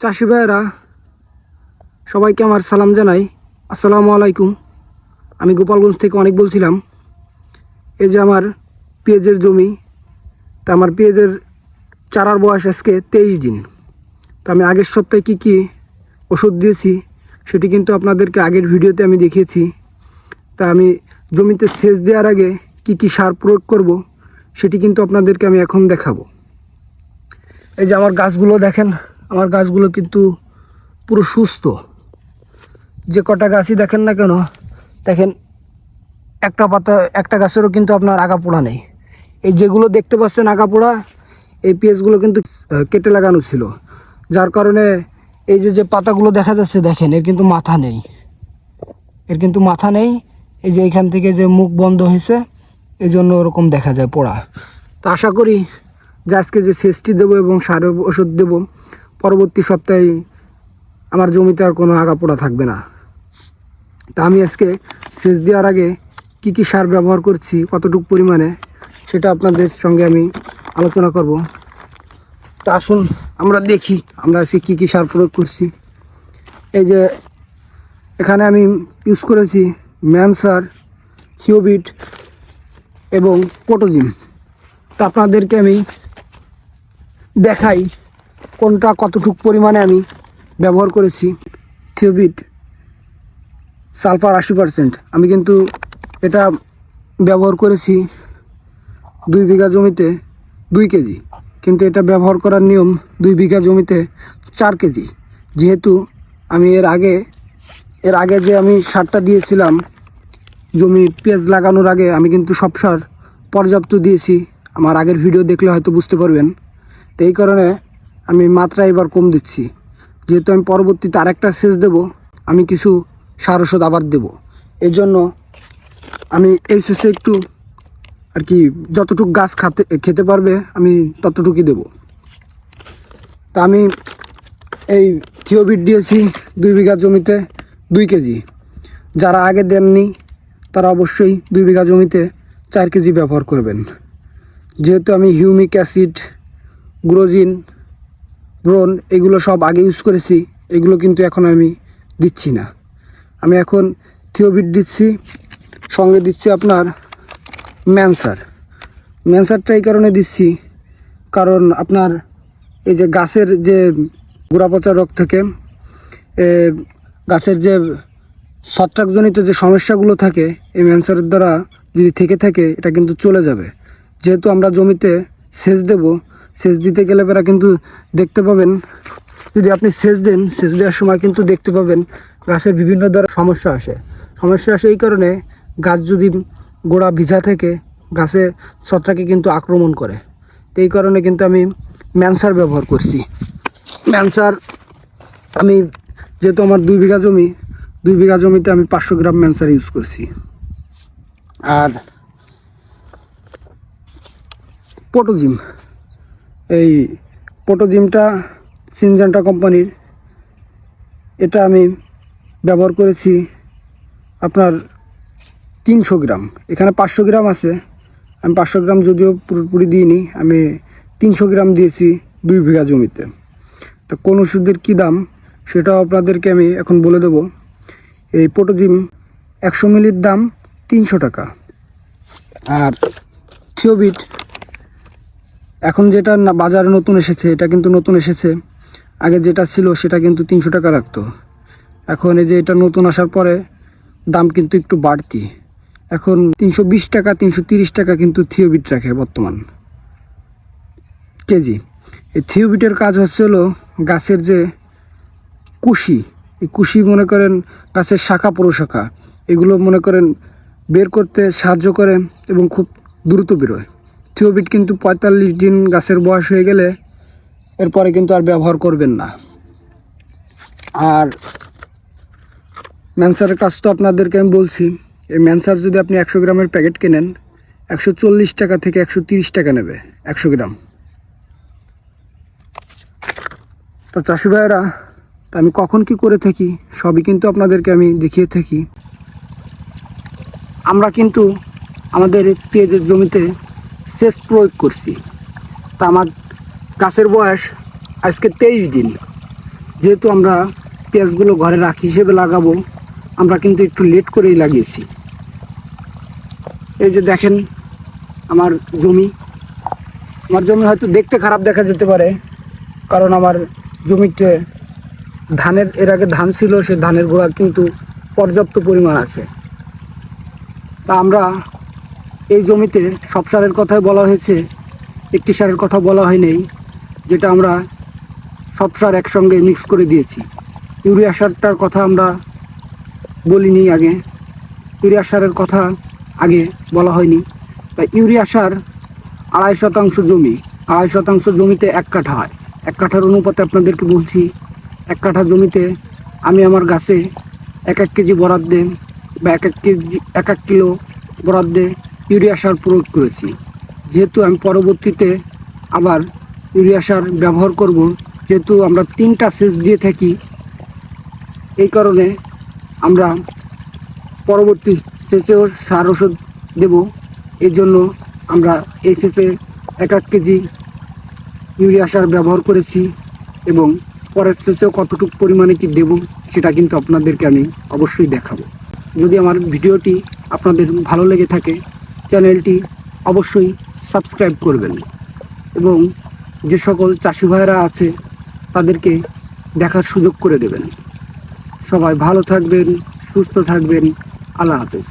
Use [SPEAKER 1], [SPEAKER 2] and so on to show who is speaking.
[SPEAKER 1] চাষি ভাইয়েরা সবাইকে আমার সালাম জানাই। আসসালামু আলাইকুম। আমি গোপালগঞ্জ থেকে অনেক বলছিলাম। এই যে আমার পেঁয়াজের জমি, তা আমার পেঁয়াজের চারার বয়স আজকে 23 দিন। তা আমি আগের সপ্তাহে কী ওষুধ দিয়েছি সেটি কিন্তু আপনাদেরকে আগের ভিডিওতে আমি দেখিয়েছি। তা আমি জমিতে সেচ দেওয়ার আগে কী সার প্রয়োগ করব সেটি কিন্তু আপনাদেরকে আমি এখন দেখাবো। এই যে আমার গাছগুলো দেখেন, আমার গাছগুলো কিন্তু পুরো সুস্থ। যে কটা গাছই দেখেন না কেন, দেখেন একটা গাছেরও কিন্তু আপনার আগা পোড়া নেই। এই যেগুলো দেখতে পাচ্ছেন আগা পোড়া, এই পেঁয়াজগুলো কিন্তু কেটে লাগানো ছিল, যার কারণে এই যে পাতাগুলো দেখা যাচ্ছে দেখেন এর কিন্তু মাথা নেই, এই যে এখান থেকে যে মুখ বন্ধ হয়েছে এই জন্য ওরকম দেখা যায় পোড়া। তো আশা করি যে আজকে যে সেচটি দেবো এবং সার ওষুধ দেবো, পরবর্তী সপ্তাহে আমার জমিতে আর কোনো আগা পোড়া থাকবে না। তা আমি আজকে সেচ দেওয়ার আগে কী সার ব্যবহার করছি, কতটুকু পরিমাণে, সেটা আপনাদের সঙ্গে আমি আলোচনা করব। তা আসুন আমরা দেখি আমরা আজকে কী সার প্রয়োগ করছি। এই যে এখানে আমি ইউজ করেছি ম্যানসার, থিওবিট এবং পটোজিম। তা আপনাদেরকে আমি দেখাই কোনটা কতটুকু পরিমাণে আমি ব্যবহার করেছি। থিওবিট সালফার 80%, আমি কিন্তু এটা ব্যবহার করেছি 2 বিঘা জমিতে 2 কেজি, কিন্তু এটা ব্যবহার করার নিয়ম 2 বিঘা জমিতে 4 কেজি। যেহেতু আমি এর আগে যে আমি সারটা দিয়েছিলাম জমি পেঁয়াজ লাগানোর আগে, আমি কিন্তু সব সার পর্যাপ্ত দিয়েছি। আমার আগের ভিডিও দেখলে হয়তো বুঝতে পারবেন। তো এই কারণে আমি মাত্রা এবার কম দিচ্ছি। যেহেতু আমি পরবর্তীতে আরেকটা সেচ দেব, আমি কিছু সার ওষুধ আবার দেব। এর জন্য আমি এই সেচে একটু আর কি যতটুকু গাছ খেতে পারবে আমি ততটুকুই দেব। তা আমি এই থিওবিট দিয়েছি 2 বিঘা জমিতে 2 কেজি। যারা আগে দেননি তারা অবশ্যই 2 বিঘা জমিতে 4 কেজি ব্যবহার করবেন। যেহেতু আমি হিউমিক অ্যাসিড, গ্রোজিন, ব্রোন এগুলো সব আগে ইউজ করেছি, এগুলো কিন্তু এখন আমি দিচ্ছি না। আমি এখন থিওবিট দিচ্ছি, সঙ্গে দিচ্ছি আপনার ম্যানসারটা এই কারণে দিচ্ছি কারণ আপনার এই যে গাছের যে গোড়া পচা রোগ থেকে গাছের যে ছত্রাকজনিত যে সমস্যাগুলো থাকে, এই ম্যানসারের দ্বারা যদি থেকে থাকে এটা কিন্তু চলে যাবে। যেহেতু আমরা জমিতে সেচ দেব, সেচ দিতে গেলে এরা কিন্তু দেখতে পাবেন, যদি আপনি সেচ দেন, সেচ দেওয়ার সময় কিন্তু দেখতে পাবেন গাছের বিভিন্ন ধরনের সমস্যা আসে। এই কারণে গাছ যদি গোড়া ভিজা থেকে গাছে ছত্রাকে কিন্তু আক্রমণ করে। তো এই কারণে কিন্তু আমি ম্যানসার ব্যবহার করছি। ম্যানসার আমি যেহেতু আমার 2 বিঘা জমিতে আমি 500 গ্রাম ম্যানসার ইউজ করছি। আর পটোজিমটা সিনজেন্টা কোম্পানির, এটা আমি ব্যবহার করেছি আপনার 300 গ্রাম। এখানে 500 গ্রাম আছে, আমি 500 গ্রাম যদিও পুরোপুরি দিইনি, আমি 300 গ্রাম দিয়েছি 2 বিঘা জমিতে। তো কোন ওষুধের কী দাম সেটাও আপনাদেরকে আমি এখন বলে দেব। এই পটোজিম 100 মিলির দাম 300 টাকা। আর থিওবিট এখন যেটা বাজারে নতুন এসেছে, এটা কিন্তু নতুন এসেছে, আগে যেটা ছিল সেটা কিন্তু 300 টাকা রাখতো। এখন এই যে এটা নতুন আসার পরে দাম কিন্তু একটু বাড়তি, এখন 320 টাকা 330 টাকা কিন্তু থিওবিট রাখে বর্তমান কেজি। এই থিওবিটের কাজ হলো গাছের যে কুশি মনে করেন গাছের শাখা প্রশাখা, এগুলো মনে করেন বের করতে সাহায্য করে এবং খুব দ্রুত বেরোয়। থিওবিট কিন্তু 45 দিন গাছের বয়স হয়ে গেলে এরপরে কিন্তু আর ব্যবহার করবেন না। আর ম্যানসারের কাজ তো আপনাদেরকে আমি বলছি। এই ম্যানসার যদি আপনি 100 গ্রামের প্যাকেট কেনেন, 140 টাকা থেকে 130 টাকা নেবে 100 গ্রাম। তো চাষি ভাইয়েরা, আমি কখন কি করে থাকি সবই কিন্তু আপনাদেরকে আমি দেখিয়ে থাকি। আমরা কিন্তু আমাদের পেঁয়াজের জমিতে সেচ প্রয়োগ করছি। তা আমার গাছের বয়স আজকে 23 দিন। যেহেতু আমরা পেঁয়াজগুলো ঘরে রাখি হিসেবে লাগাবো, আমরা কিন্তু একটু লেট করেই লাগিয়েছি। এই যে দেখেন আমার জমি হয়তো দেখতে খারাপ দেখা যেতে পারে, কারণ আমার জমিতে ধানের এর আগে ধান ছিল, সে ধানের গোড়া কিন্তু পর্যাপ্ত পরিমাণ আছে। তা আমরা এই জমিতে সব সারের কথাই বলা হয়েছে, একটি সারের কথা বলা হয়নি, যেটা আমরা সব সার একসঙ্গে মিক্স করে দিয়েছি। ইউরিয়া সারটার কথা আমরা বলিনি আগে, ইউরিয়া সারের কথা আগে বলা হয়নি। তাই ইউরিয়া সার 2.5 শতাংশ জমিতে 1 কাঠা হয়। 1 কাঠার অনুপাতে আপনাদেরকে বলছি, 1 কাঠা জমিতে আমি আমার গাছে 1 কেজি বরাদ্দে বা 1 কিলো বরাদ্দে ইউরিয়া সার প্রয়োগ করেছি। যেহেতু আমি পরবর্তীতে আবার ইউরিয়া সার ব্যবহার করব, যেহেতু আমরা 3টা সেচ দিয়ে থাকি, এই কারণে আমরা পরবর্তী সেচেও সার ওষুধ দেব। এই জন্য আমরা এই সেচে 1 কেজি ইউরিয়া সার ব্যবহার করেছি, এবং পরের সেচেও কতটুকু পরিমাণে কি দেব সেটা কিন্তু আপনাদেরকে আমি অবশ্যই দেখাবো। যদি আমার ভিডিওটি আপনাদের ভালো লেগে থাকে, চ্যানেলটি অবশ্যই সাবস্ক্রাইব করবেন, এবং যে সকল চাষি ভাইয়েরা আছে তাদেরকে দেখার সুযোগ করে দেবেন। সবাই ভালো থাকবেন, সুস্থ থাকবেন। আল্লাহ হাফেজ।